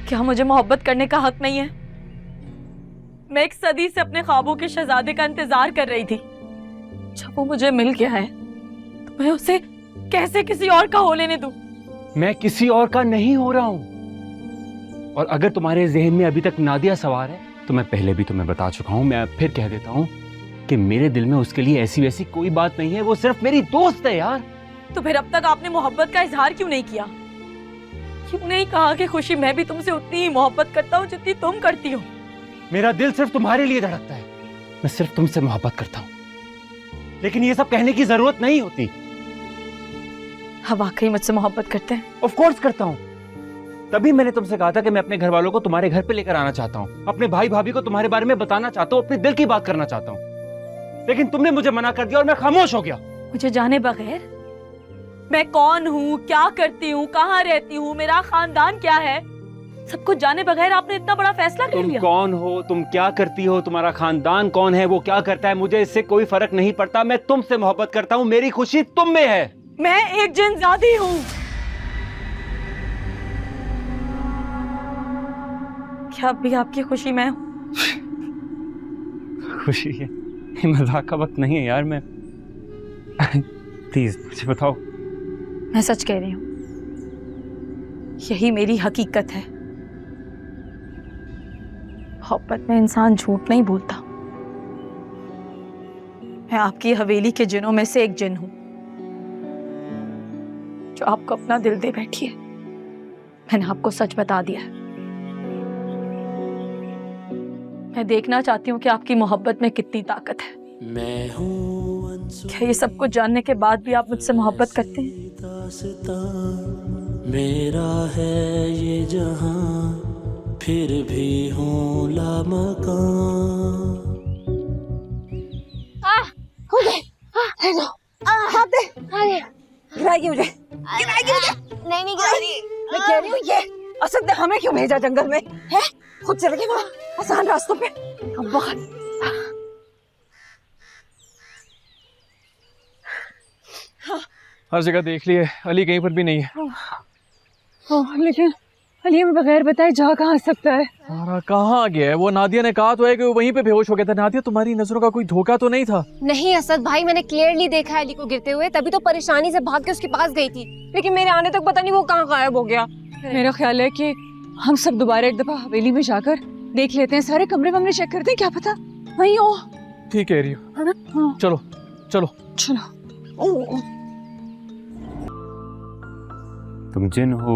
क्या मुझे मोहब्बत करने का हक नहीं है? मैं एक सदी से अपने ख्वाबों के शहजादे का इंतजार कर रही थी। जब वो मुझे मिल गया है तो मैं उसे कैसे किसी और का हो लेने दूं? मैं किसी और का नहीं हो रहा हूं। और अगर तुम्हारे जहन में अभी तक नादिया सवार है तो मैं पहले भी तुम्हें बता चुका हूं, मैं फिर कह देता हूं कि मेरे दिल में उसके लिए ऐसी वैसी कोई बात नहीं है। वो सिर्फ मेरी दोस्त है यार। तो फिर अब तक आपने मोहब्बत का इजहार क्यों नहीं किया? क्यों नहीं कहा कि खुशी मैं भी तुमसे उतनी ही मोहब्बत करता हूँ जितनी तुम करती हो? मेरा दिल सिर्फ तुम्हारे लिए धड़कता है। मैं सिर्फ तुमसे मोहब्बत करता हूं, लेकिन ये सब कहने की जरूरत नहीं होती। हाँ, वाकई मुझसे मोहब्बत करते हैं? ऑफ कोर्स करता हूं। तभी मैंने तुमसे कहा था कि मैं अपने घर वालों को तुम्हारे घर पे लेकर आना चाहता हूं, अपने भाई भाभी को तुम्हारे बारे में बताना चाहता हूं, अपने दिल की बात करना चाहता हूं। लेकिन तुमने मुझे मना कर दिया और मैं खामोश हो गया। मुझे जाने बगैर मैं कौन हूँ, क्या करती हूँ, कहाँ रहती हूँ, मेरा खानदान क्या है, सब कुछ जाने बगैर आपने इतना बड़ा फैसला कर लिया? तुम कौन हो, तुम क्या करती हो, तुम्हारा खानदान कौन है, वो क्या करता है, मुझे इससे कोई फर्क नहीं पड़ता। मैं तुमसे मोहब्बत करता हूँ, मेरी खुशी तुम में है। मैं एक जिनजादी हूँ। क्या अब भी आपकी खुशी मैं हूँ? खुशी है? ये मजाक का वक्त नहीं है यार। मैं प्लीज मुझे बताओ। मैं सच कह रही हूँ, यही मेरी हकीकत है। मोहब्बत में इंसान झूठ नहीं बोलता। मैं आपकी हवेली के जिनों में से एक जिन हूं जो आपको अपना दिल दे बैठी है। मैंने आपको सच बता दिया है। मैं देखना चाहती हूँ कि आपकी मोहब्बत में कितनी ताकत है। क्या ये सब कुछ जानने के बाद भी आप मुझसे मोहब्बत करते हैं? मेरा है ये जहां, फिर भी हूँ लामकान। हो गए। हाथ दे। गिराएगी मुझे, गिराएगी मुझे। नहीं गिरा रही। मैं कह रही हूँ ये असद ने हमें क्यों भेजा जंगल में? है खुद चले गए वहाँ आसान रास्तों पे। अब बहुत हर जगह देख लिए, अली कहीं पर भी नहीं है। लेकिन अली में बगैर बताए जा कहाँ सकता है? सारा कहाँ गया है? वो नादिया ने कहा तो है कि वो वहीं पे बेहोश हो गया था। नादिया, तुम्हारी नजरों का कोई धोखा तो नहीं था? नहीं असद भाई, मैंने क्लियरली देखा है अली को गिरते हुए, तभी तो परेशानी से भाग के उसके पास गई थी, लेकिन मेरे आने तक पता नहीं वो कहाँ गायब हो गया। मेरा ख्याल है कि हम सब दोबारा एक दफा हवेली में जाकर देख लेते हैं, सारे कमरे वमरे चेक करते हैं, क्या पता वहीं हो। ठीक कह रही हो। है ना? हाँ। चलो चलो चलो। तुम जिन हो,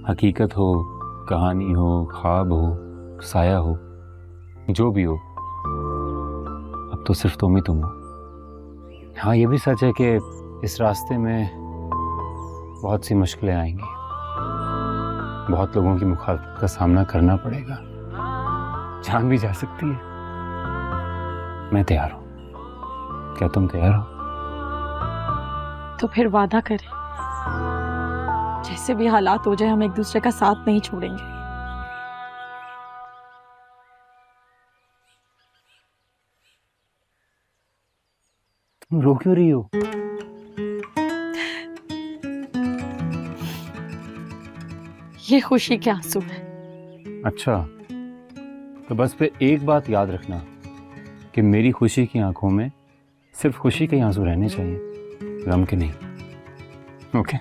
हकीकत हो, कहानी हो, ख्वाब हो, साया हो, जो भी हो, अब तो सिर्फ तुम ही तुम हो। हाँ, ये भी सच है कि इस रास्ते में बहुत सी मुश्किलें आएंगी, बहुत लोगों की मुखालफत का सामना करना पड़ेगा, जान भी जा सकती है। मैं तैयार हूँ। क्या तुम तैयार हो? तो फिर वादा करें, जैसे भी हालात हो जाए हम एक दूसरे का साथ नहीं छोड़ेंगे। तुम रो क्यों रही हो? ये खुशी के आंसू है। अच्छा, तो बस फिर एक बात याद रखना कि मेरी खुशी की आंखों में सिर्फ खुशी के आंसू रहने चाहिए, गम के नहीं। ओके?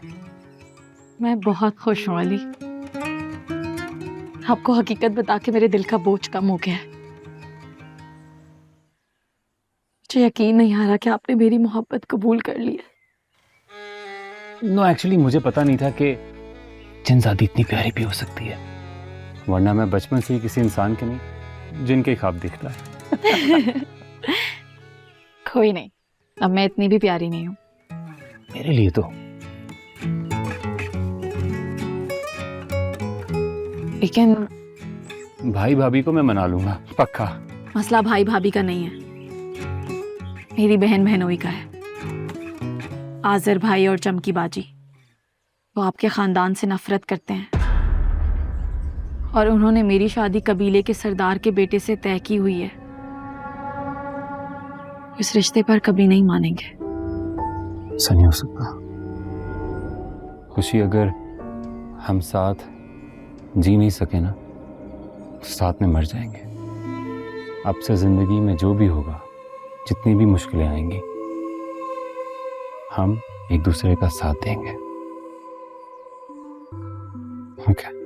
मैं बहुत खुश हूँ अली। आपको हकीकत बता के मेरे दिल का बोझ कम हो गया है। मुझे यकीन नहीं आ रहा कि आपने मेरी मोहब्बत कबूल कर ली है। नो, एक्चुअली मुझे पता नहीं था कि जिनजादी इतनी प्यारी भी हो सकती है, वरना मैं बचपन से ही किसी इंसान के नहीं जिनके ख्वाब देखता है। कोई नहीं, अब मैं इतनी भी प्यारी नहीं हूँ। मेरे लिए तो। लेकिन भाई भाभी को मैं मना लूंगा, पक्का। मसला भाई भाभी का नहीं है, मेरी बहन बहनोई का है। आज़र भाई और चमकी बाजी, वो आपके खानदान से नफरत करते हैं और उन्होंने मेरी शादी कबीले के सरदार के बेटे से तय की हुई है। इस रिश्ते पर कभी नहीं मानेंगे। ऐसा नहीं हो सकता। खुशी, अगर हम साथ जी नहीं सके ना तो साथ में मर जाएंगे। अब से जिंदगी में जो भी होगा, जितनी भी मुश्किलें आएंगी, हम एक दूसरे का साथ देंगे। ओके।